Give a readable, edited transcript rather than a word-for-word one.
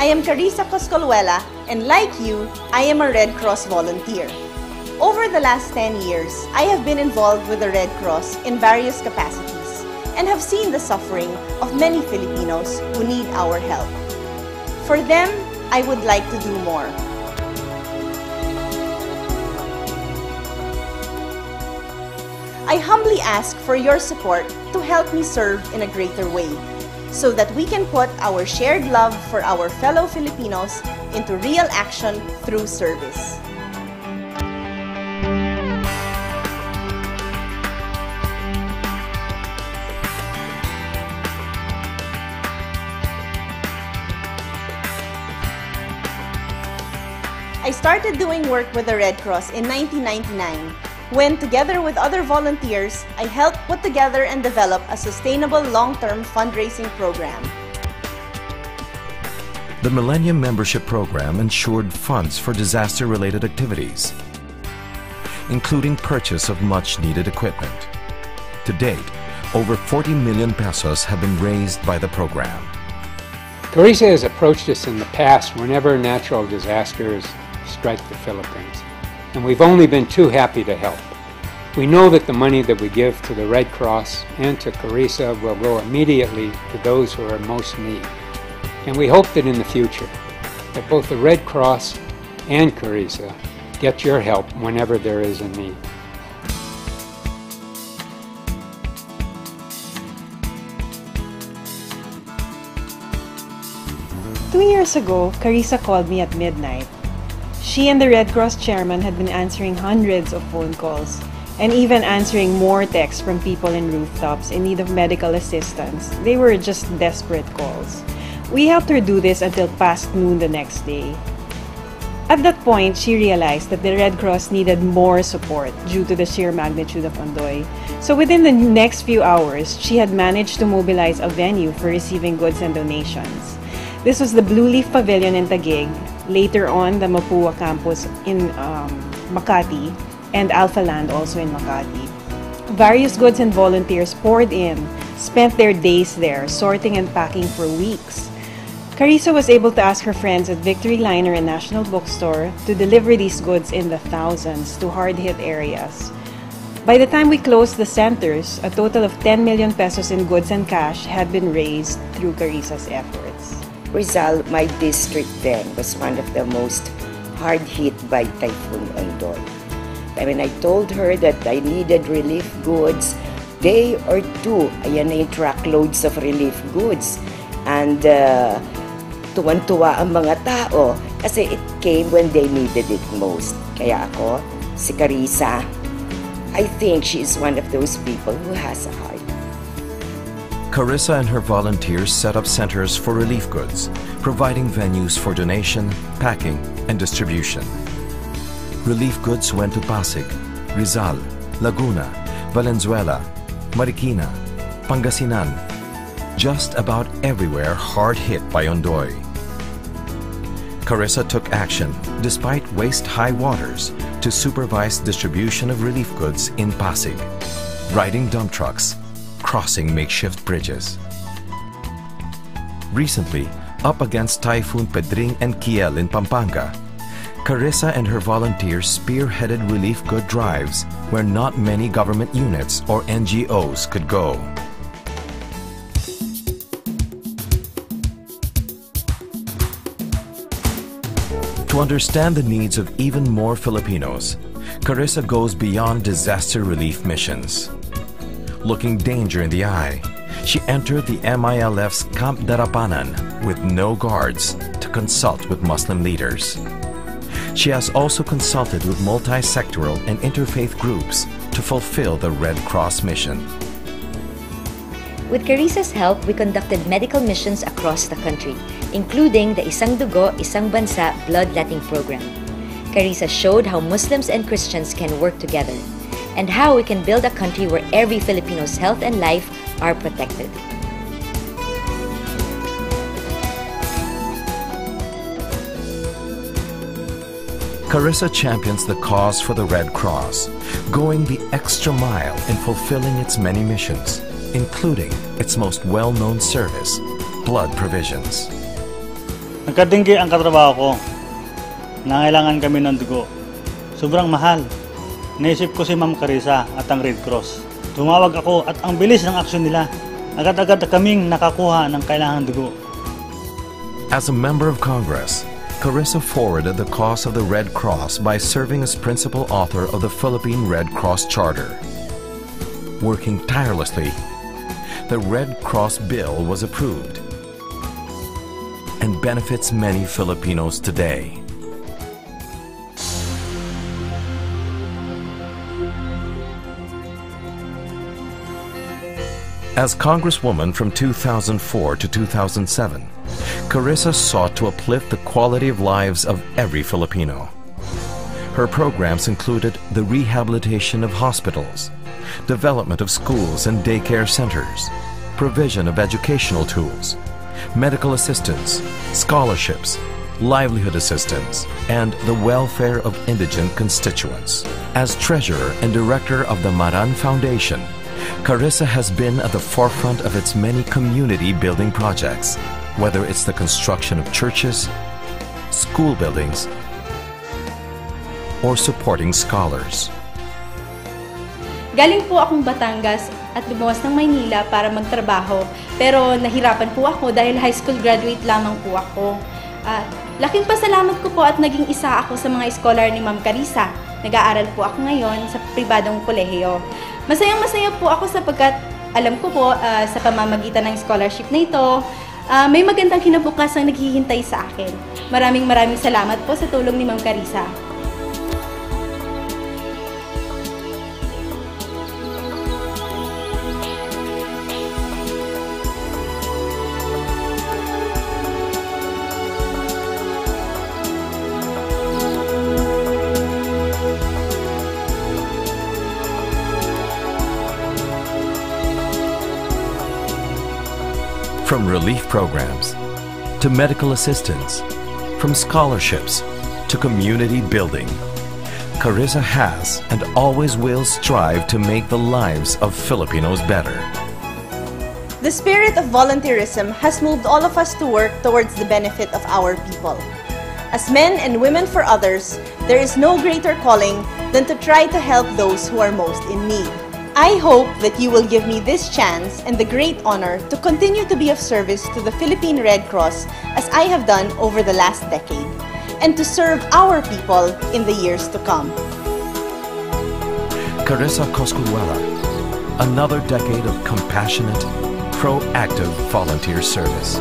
I am CARISSA Coscolluela, and like you, I am a Red Cross volunteer. Over the last 10 years, I have been involved with the Red Cross in various capacities and have seen the suffering of many Filipinos who need our help. For them, I would like to do more. I humbly ask for your support to help me serve in a greater way, so that we can put our shared love for our fellow Filipinos into real action through service. I started doing work with the Red Cross in 1999, when, together with other volunteers, I helped put together and develop a sustainable long-term fundraising program. The Millennium Membership Program ensured funds for disaster-related activities, including purchase of much-needed equipment. To date, over 40 million pesos have been raised by the program. CARISSA has approached us in the past whenever natural disasters strike the Philippines, and we've only been too happy to help. We know that the money that we give to the Red Cross and to CARISSA will go immediately to those who are most in need. And we hope that in the future, that both the Red Cross and CARISSA get your help whenever there is a need. Two years ago, CARISSA called me at midnight. She and the Red Cross chairman had been answering hundreds of phone calls and even answering more texts from people in rooftops in need of medical assistance. They were just desperate calls. We helped her do this until past noon the next day. At that point, she realized that the Red Cross needed more support due to the sheer magnitude of Ondoy. So within the next few hours, she had managed to mobilize a venue for receiving goods and donations. This was the Blue Leaf Pavilion in Taguig, later on the Mapua campus in Makati, and Alpha Land also in Makati. Various goods and volunteers poured in, spent their days there, sorting and packing for weeks. CARISSA was able to ask her friends at Victory Liner and National Bookstore to deliver these goods in the thousands to hard-hit areas. By the time we closed the centers, a total of 10 million pesos in goods and cash had been raised through CARISSA's efforts. Rizal, my district then, was one of the most hard hit by Typhoon Ondoy. I mean, I told her that I needed relief goods. Day or two, ayan na yung truckloads of relief goods. And tuwan-tuwa ang mga tao kasi it came when they needed it most. Kaya ako, si CARISSA, I think she is one of those people who has a heart. CARISSA and her volunteers set up centers for relief goods, providing venues for donation, packing, and distribution. Relief goods went to Pasig, Rizal, Laguna, Valenzuela, Marikina, Pangasinan, just about everywhere hard hit by Ondoy. CARISSA took action, despite waist-high waters, to supervise distribution of relief goods in Pasig, riding dump trucks, crossing makeshift bridges. Recently, up against Typhoon Pedring and Kiel in Pampanga, CARISSA and her volunteers spearheaded relief good drives where not many government units or NGOs could go. To understand the needs of even more Filipinos, CARISSA goes beyond disaster relief missions. Looking danger in the eye, she entered the MILF's Camp Darapanan with no guards to consult with Muslim leaders. She has also consulted with multi-sectoral and interfaith groups to fulfill the Red Cross mission. With CARISSA's help, we conducted medical missions across the country, including the Isang Dugo, Isang Bansa bloodletting program. CARISSA showed how Muslims and Christians can work together, and how we can build a country where every Filipino's health and life are protected. CARISSA champions the cause for the Red Cross, going the extra mile in fulfilling its many missions, including its most well-known service, blood provisions. Nagkadinggi ang katrabaho ko. Nangailangan kami ng dugo. Sobrang mahal. Naisip ko si Ma'am Carissa at ang Red Cross. Tumawag ako at ang bilis ng aksyon nila. Agad-agad kaming nakakuha ng kailangan dugo. As a member of Congress, Carissa forwarded the cause of the Red Cross by serving as principal author of the Philippine Red Cross Charter. Working tirelessly, the Red Cross bill was approved and benefits many Filipinos today. As Congresswoman from 2004 to 2007, Carissa sought to uplift the quality of lives of every Filipino. Her programs included the rehabilitation of hospitals, development of schools and daycare centers, provision of educational tools, medical assistance, scholarships, livelihood assistance, and the welfare of indigent constituents. As treasurer and director of the Maran Foundation, Carissa has been at the forefront of its many community building projects, whether it's the construction of churches, school buildings, or supporting scholars. Galing po akong Batangas at lumuwas ng Maynila para magtrabaho, pero nahirapan po ako dahil high school graduate lamang po ako. Laking pasalamat ko po at naging isa ako sa mga scholar ni Ma'am Carissa. Nag-aaral po ako ngayon sa pribadong kolehiyo. Masayang-masaya po ako sapagkat alam ko po sa pamamagitan ng scholarship na ito, may magandang kinabukasan naghihintay sa akin. Maraming salamat po sa tulong ni Ma'am Carissa. From relief programs to medical assistance, from scholarships to community building, Carissa has and always will strive to make the lives of Filipinos better. The spirit of volunteerism has moved all of us to work towards the benefit of our people. As men and women for others, there is no greater calling than to try to help those who are most in need. I hope that you will give me this chance and the great honor to continue to be of service to the Philippine Red Cross as I have done over the last decade, and to serve our people in the years to come. CARISSA COSCOLLUELA, another decade of compassionate, proactive volunteer service.